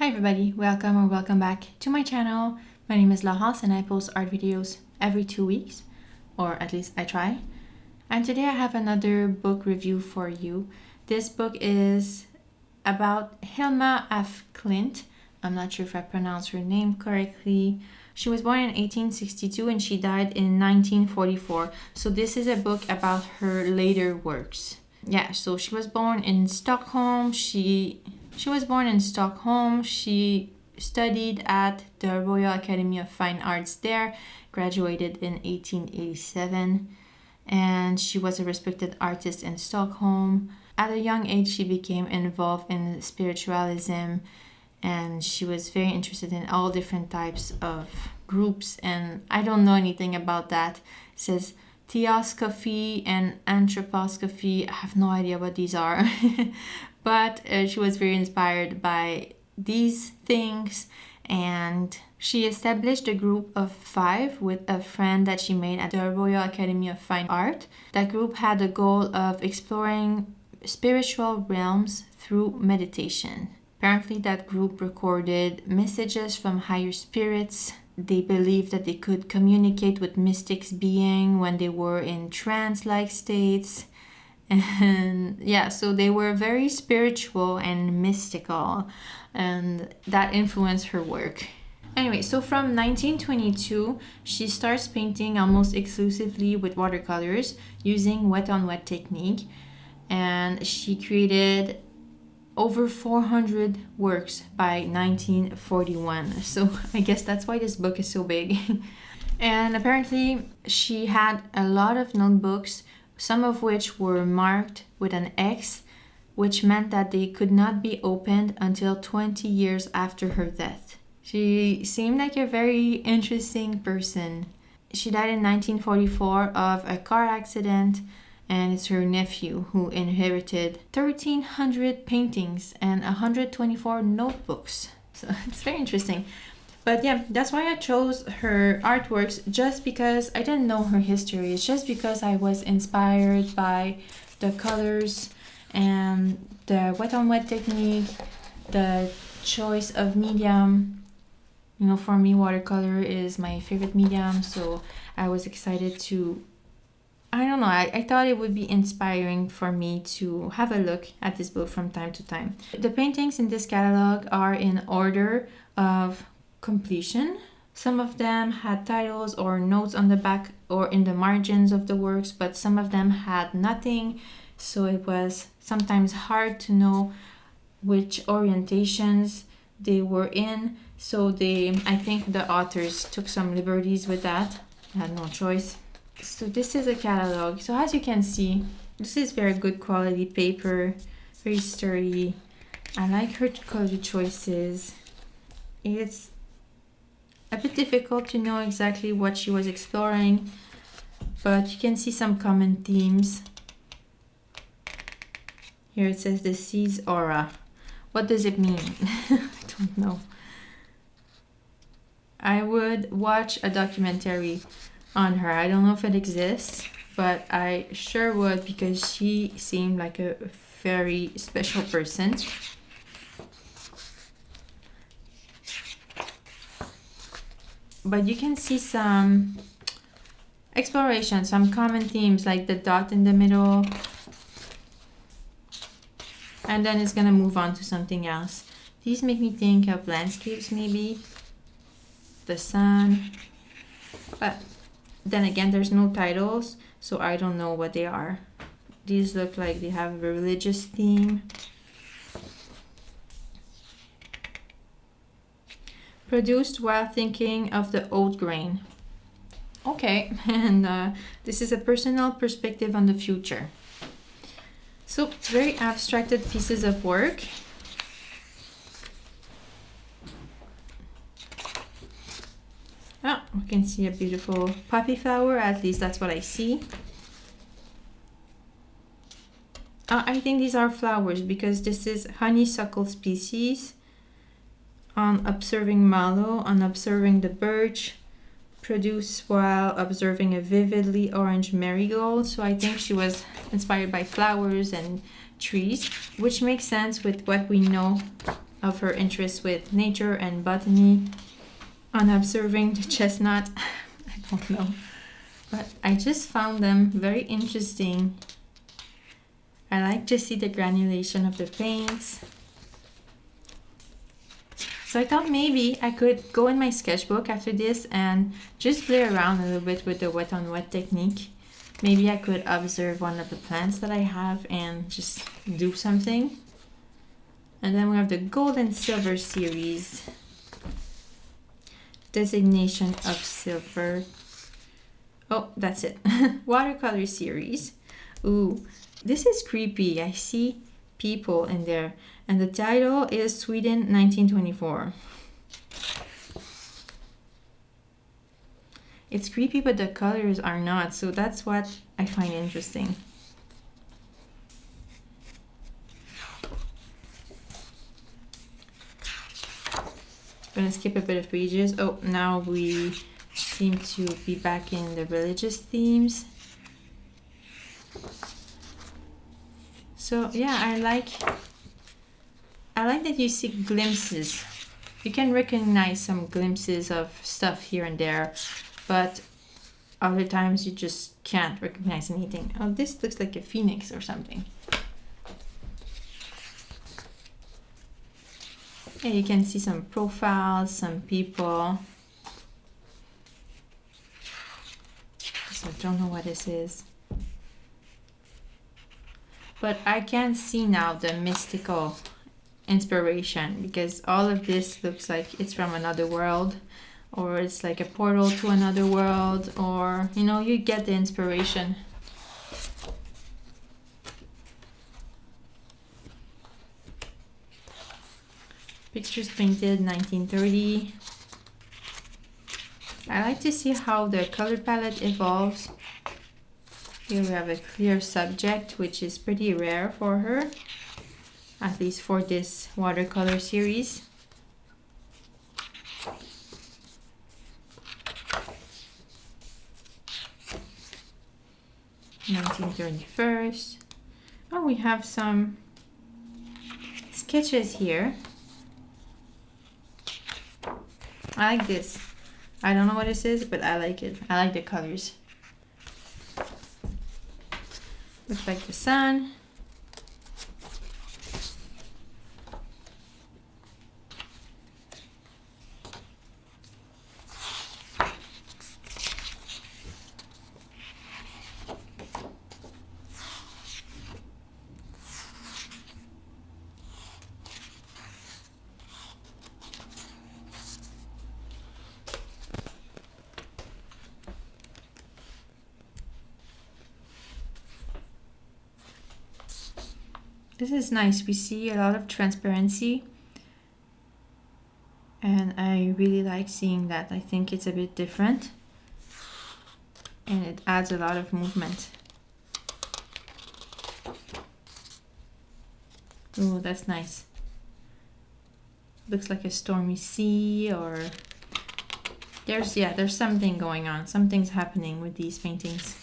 Hi everybody, welcome or welcome back to my channel. My name is Laurence and I post art videos every 2 weeks, or at least I try. And today I have another book review for you. This book is about Hilma F. Klint. I'm not sure if I pronounced her name correctly. She was born in 1862 and she died in 1944. So this is a book about her later works. Yeah, so she was born in Stockholm. She studied at the Royal Academy of Fine Arts there, graduated in 1887, and she was a respected artist in Stockholm. At a young age, she became involved in spiritualism, and she was very interested in all different types of groups, and I don't know anything about that. It says Theosophy and Anthroposophy. I have no idea what these are. But she was very inspired by these things, and she established a group of 5 with a friend that she made at the Royal Academy of Fine Art. That group had the goal of exploring spiritual realms through meditation. Apparently that group recorded messages from higher spirits. They believed that they could communicate with mystics being when they were in trance-like states. And yeah, so they were very spiritual and mystical, and that influenced her work. Anyway, so from 1922, she starts painting almost exclusively with watercolors using wet-on-wet technique, and she created over 400 works by 1941. So I guess that's why this book is so big. And apparently she had a lot of notebooks, some of which were marked with an X, which meant that they could not be opened until 20 years after her death. She seemed like a very interesting person. She died in 1944 of a car accident, and it's her nephew who inherited 1,300 paintings and 124 notebooks. So it's very interesting. But yeah, that's why I chose her artworks, just because I didn't know her history. It's just because I was inspired by the colors and the wet-on-wet technique, the choice of medium. You know, for me, watercolor is my favorite medium, so I was excited to, I don't know, I thought it would be inspiring for me to have a look at this book from time to time. The paintings in this catalog are in order of completion. Some of them had titles or notes on the back or in the margins of the works, but some of them had nothing, so it was sometimes hard to know which orientations they were in. So I think the authors took some liberties with that. I had no choice. So this is a catalog. So as you can see, this is very good quality paper, very sturdy. I like her color choices. It's a bit difficult to know exactly what she was exploring, but you can see some common themes. Here it says the sea's aura. What does it mean? I don't know. I would watch a documentary on her. I don't know if it exists, but I sure would, because she seemed like a very special person. But you can see some exploration, some common themes like the dot in the middle. And then it's gonna move on to something else. These make me think of landscapes, maybe. The sun. But then again, there's no titles, so I don't know what they are. These look like they have a religious theme. Produced while thinking of the oat grain. Okay, and this is a personal perspective on the future. So very abstracted pieces of work. Oh, we can see a beautiful poppy flower, at least that's what I see. I think these are flowers because this is honeysuckle species. On observing mallow, on observing the birch, produced while observing a vividly orange marigold. So I think she was inspired by flowers and trees, which makes sense with what we know of her interest with nature and botany on observing the chestnut. I don't know, but I just found them very interesting. I like to see the granulation of the paints. So I thought maybe I could go in my sketchbook after this and just play around a little bit with the wet on wet technique. Maybe I could observe one of the plants that I have and just do something. And then we have the gold and silver series. Designation of silver. Oh, that's it. Watercolor series. Ooh, this is creepy. I see people in there. And the title is Sweden 1924. It's creepy, but the colors are not. So that's what I find interesting. I'm gonna skip a bit of pages. Oh, now we seem to be back in the religious themes. So yeah, I like that you see glimpses. You can recognize some glimpses of stuff here and there, but other times you just can't recognize anything. Oh, this looks like a phoenix or something. Yeah, you can see some profiles, some people. So I don't know what this is. But I can see now the mystical inspiration, because all of this looks like it's from another world, or it's like a portal to another world, or you know, you get the inspiration. Pictures painted 1930. I like to see how the color palette evolves. Here we have a clear subject, which is pretty rare for her, at least for this watercolor series. (1931). Oh, we have some sketches here. I like this. I don't know what this is, but I like it. I like the colors. Looks like the sun. This is nice. We see a lot of transparency, and I really like seeing that. I think it's a bit different and it adds a lot of movement. Oh, that's nice. Looks like a stormy sea, or there's something going on. Something's happening with these paintings.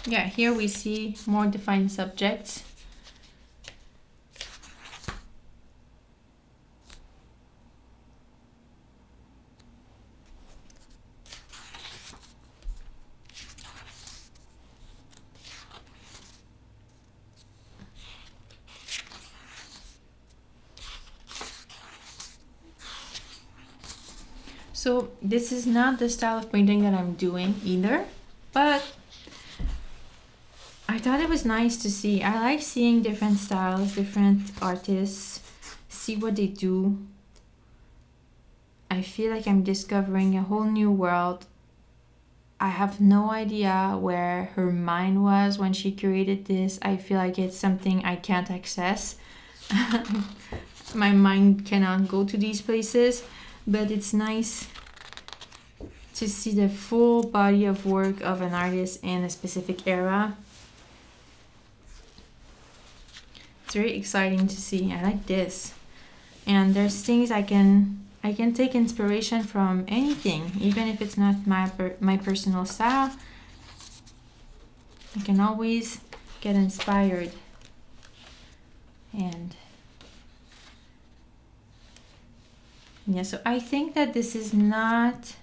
Yeah, here we see more defined subjects. So this is not the style of painting that I'm doing either, but I thought it was nice to see. I like seeing different styles, different artists, see what they do. I feel like I'm discovering a whole new world. I have no idea where her mind was when she created this. I feel like it's something I can't access. My mind cannot go to these places, but it's nice to see the full body of work of an artist in a specific era. It's very exciting to see. I like this. And there's things I can take inspiration from anything, even if it's not my personal style. I can always get inspired. And yeah, so I think that this is not,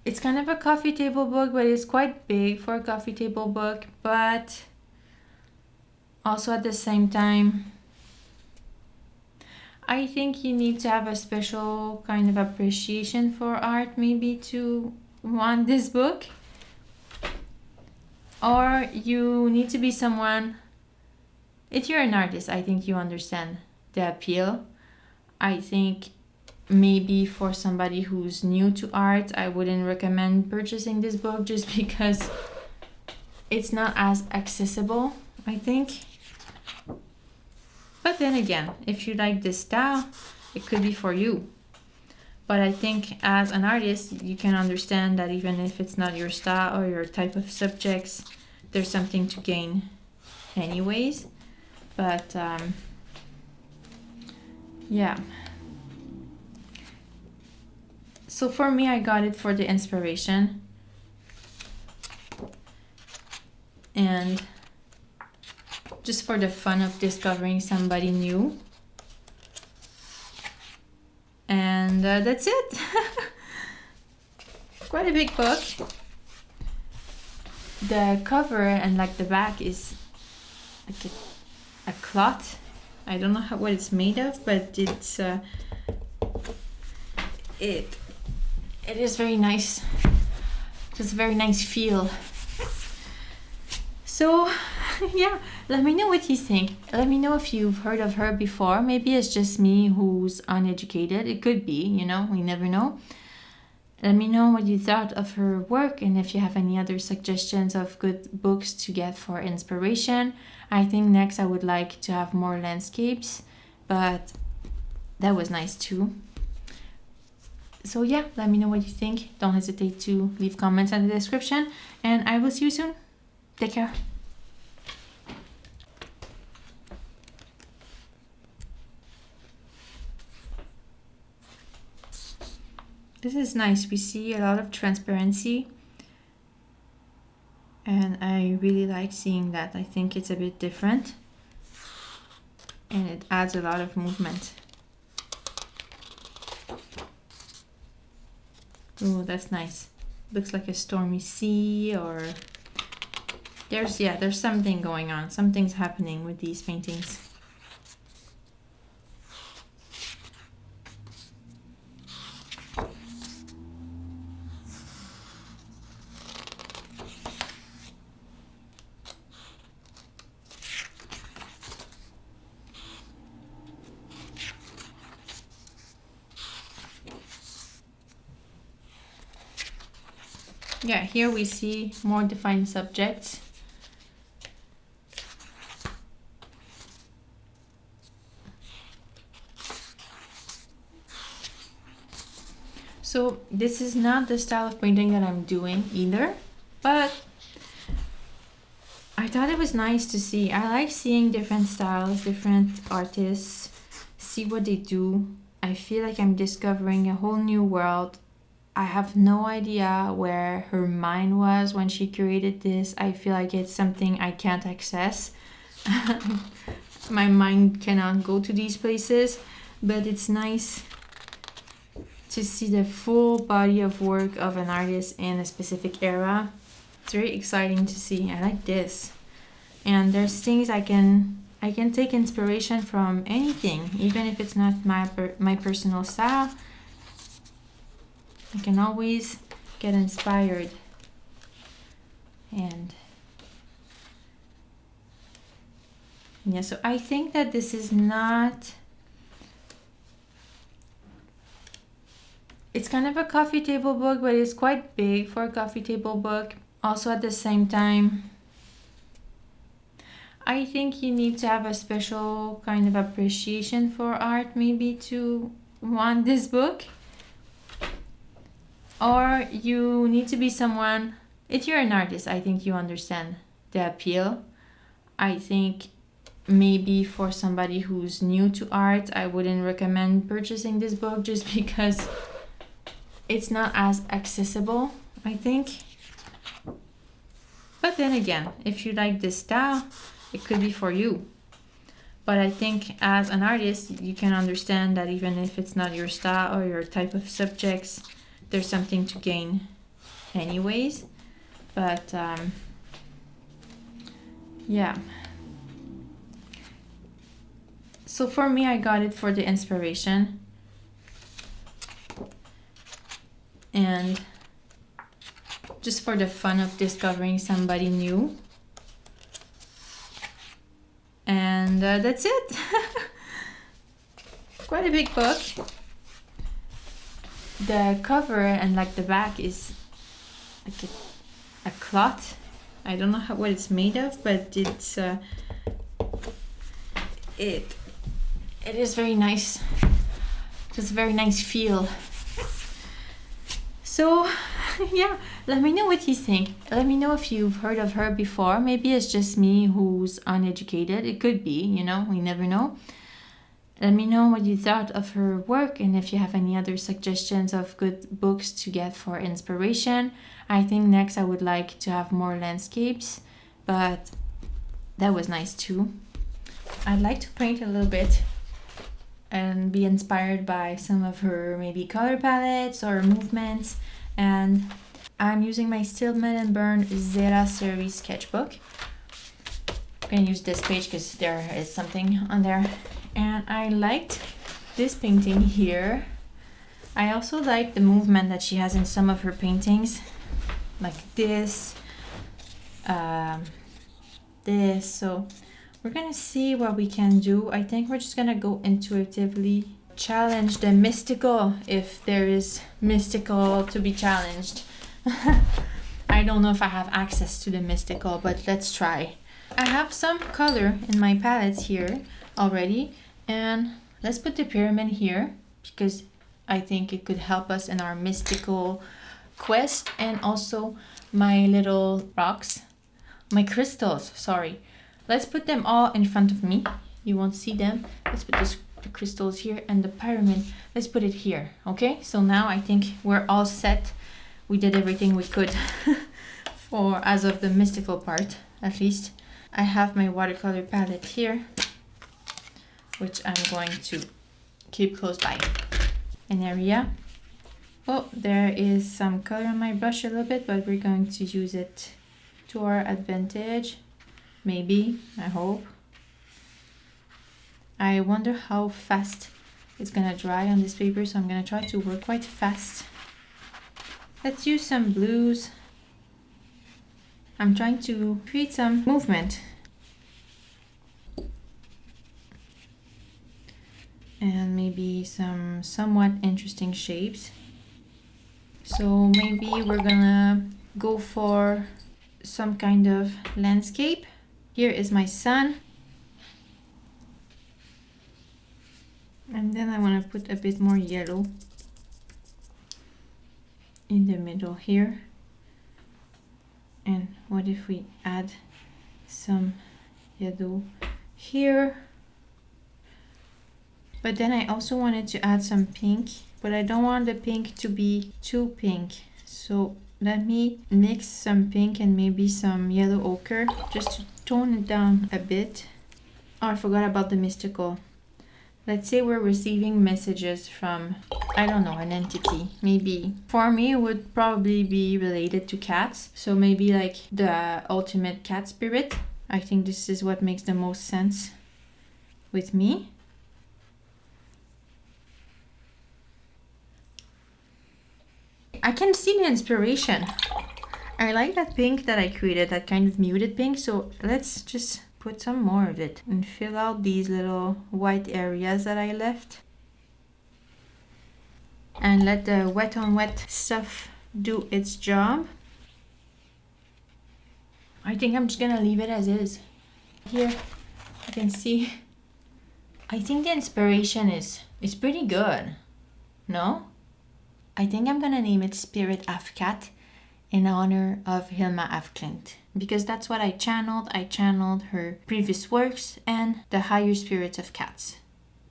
it's kind of a coffee table book, but it's quite big for a coffee table book, but also at the same time, I think you need to have a special kind of appreciation for art maybe to want this book. Or you need to be someone, if you're an artist, I think you understand the appeal. I think maybe for somebody who's new to art, I wouldn't recommend purchasing this book just because it's not as accessible, I think. But then again, if you like this style, it could be for you. But I think as an artist, you can understand that even if it's not your style or your type of subjects, there's something to gain anyways. But yeah. So for me, I got it for the inspiration. And just for the fun of discovering somebody new. And that's it. Quite a big book. The cover and like the back is like a cloth. I don't know what it's made of, but it's it is very nice. Just a very nice feel. So yeah, let me know what you think. Let me know if you've heard of her before. Maybe it's just me who's uneducated. It could be, you know, we never know. Let me know what you thought of her work and if you have any other suggestions of good books to get for inspiration. I think next I would like to have more landscapes, but that was nice too. So yeah, let me know what you think. Don't hesitate to leave comments in the description, and I will see you soon. Take care. This is nice. We see a lot of transparency, and I really like seeing that. I think it's a bit different and it adds a lot of movement. Oh, that's nice. Looks like a stormy sea, or there's something going on. Something's happening with these paintings. Yeah, here we see more defined subjects. So this is not the style of painting that I'm doing either, but I thought it was nice to see. I like seeing different styles, different artists, see what they do. I feel like I'm discovering a whole new world. I have no idea where her mind was when she created this. I feel like it's something I can't access. My mind cannot go to these places, but it's nice to see the full body of work of an artist in a specific era. It's very exciting to see. I like this. And there's things I can take inspiration from anything, even if it's not my personal style. I can always get inspired. And yeah, so I think that this is not, it's kind of a coffee table book, but it's quite big for a coffee table book. Also at the same time, I think you need to have a special kind of appreciation for art maybe to want this book, or you need to be someone, if you're an artist, I think you understand the appeal. I think maybe for somebody who's new to art, I wouldn't recommend purchasing this book just because it's not as accessible, I think. But then again, if you like this style, it could be for you. But I think as an artist, you can understand that even if it's not your style or your type of subjects, there's something to gain anyways. But yeah. So for me, I got it for the inspiration. And just for the fun of discovering somebody new. And that's it. Quite a big book. The cover and like the back is like a cloth. I don't know what it's made of, but it's it is very nice. Just a very nice feel. So yeah, let me know what you think. Let me know if you've heard of her before. Maybe it's just me who's uneducated. It could be, you know, we never know. Let me know what you thought of her work and if you have any other suggestions of good books to get for inspiration. I think next I would like to have more landscapes, but that was nice too. I'd like to paint a little bit and be inspired by some of her maybe color palettes or movements. And I'm using my Stillman & Burn Zera series sketchbook. I'm gonna use this page because there is something on there. And I liked this painting here. I also like the movement that she has in some of her paintings, like this, this. So we're gonna see what we can do. I think we're just gonna go intuitively, challenge the mystical if there is mystical to be challenged. I don't know if I have access to the mystical, but let's try. I have some color in my palettes here already, and let's put the pyramid here because I think it could help us in our mystical quest. And also my little rocks, my crystals, sorry. Let's put them all in front of me. You won't see them. Let's put the crystals here and the pyramid. Let's put it here, okay? So now I think we're all set. We did everything we could for as of the mystical part, at least. I have my watercolor palette here, which I'm going to keep close by. An area. Oh, there is some color on my brush a little bit, but we're going to use it to our advantage. Maybe, I hope. I wonder how fast it's gonna dry on this paper, so I'm gonna try to work quite fast. Let's use some blues. I'm trying to create some movement. And maybe some somewhat interesting shapes. So maybe we're gonna go for some kind of landscape. Here is my sun. And then I want to put a bit more yellow in the middle here. And what if we add some yellow here? But then I also wanted to add some pink, but I don't want the pink to be too pink. So let me mix some pink and maybe some yellow ochre just to tone it down a bit. Oh, I forgot about the mystical. Let's say we're receiving messages from, I don't know, an entity. Maybe for me it would probably be related to cats. So maybe like the ultimate cat spirit. I think this is what makes the most sense with me. I can see the inspiration. I like that pink that I created, that kind of muted pink. So let's just put some more of it and fill out these little white areas that I left. And let the wet on wet stuff do its job. I think I'm just gonna leave it as is. Here you can see, I think the inspiration is pretty good. No? I think I'm gonna name it Spirit of Cat in honor of Hilma af Klint, because that's what I channeled. I channeled her previous works and the higher spirits of cats.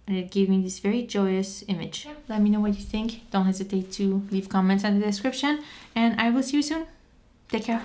And it gave me this very joyous image. Yeah. Let me know what you think. Don't hesitate to leave comments in the description. And I will see you soon. Take care.